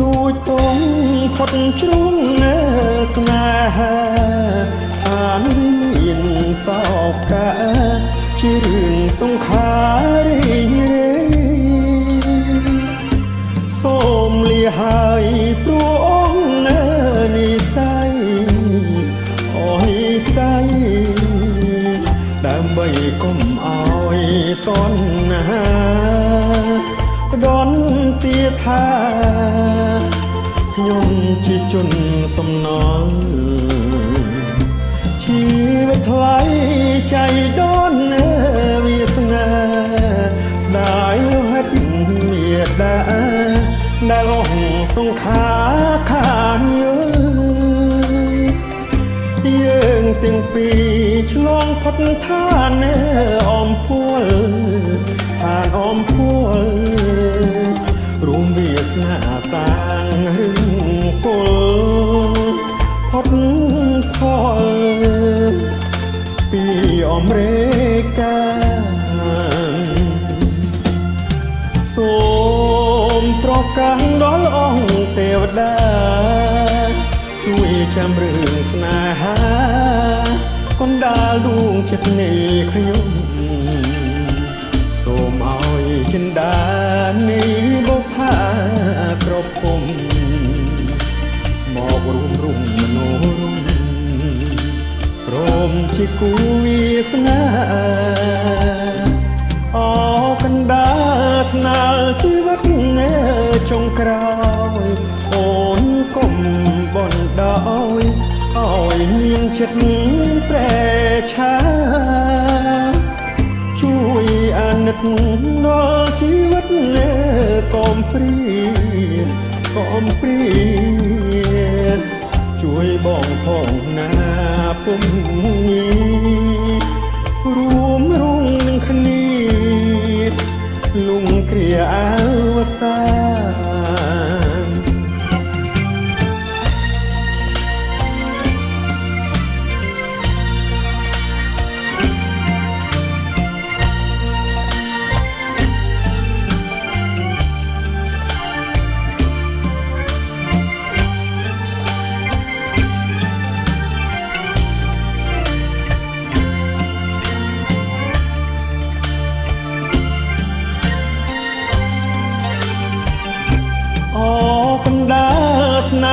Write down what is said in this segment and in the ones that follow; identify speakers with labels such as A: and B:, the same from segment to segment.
A: រួចต้องផុតជ្រុងស្នេហាអានមានសោកកាជារឿងទង្ខារីងរេសូមលាហើយព្រោះអង្គនិស័យអូនិស័យដើម្បីកុំឲ្យតណ្ហាដន់ទាថាខ្ញុំជាជនសំណល់ชีวิตថ្លៃใจដនវាសនាស្ដាយហេតុមេដាដែលអស់សង្ខារខានយើងទាំងពីរឆ្លងផុតឋានអមពួលឋានអមពួលរួមវាសនាសាងរឿងគុលផុតផលពីអមរិកាសូមប្រកាសដល់អង្គទេវតាជួយចាំរឿងស្នេហាកណ្ដាលដួងចិត្តនៃខ្ញុំសូមឲ្យចិន្តានៃបុប្ផាគ្រប់គុំមករួមមនោរម្យព្រមជាគូវាសនាអកណ្ដាលថ្នាលជីវិតចុងក្រោយអូនកុំបណ្ដោយឲ្យមានចិត្តប្រែឆាជួយអាណិតដល់ជីវិតកុំព្រីជួយបងផងណាពុំងារួមរុងនឹងគ្នាលុងគ្រាអវសា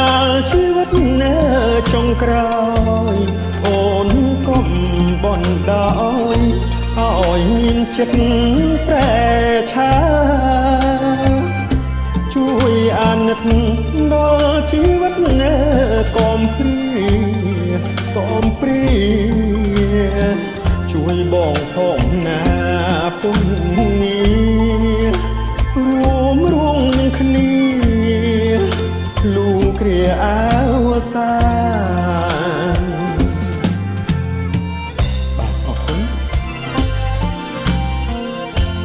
A: នชีវិតចុងក្រោយអូនកុំបណ្ដោយឲ្យមានចិត្តប្រែឆាជួយអាណិតដល់ជីវិតកុំព្រីជួយបងផងណា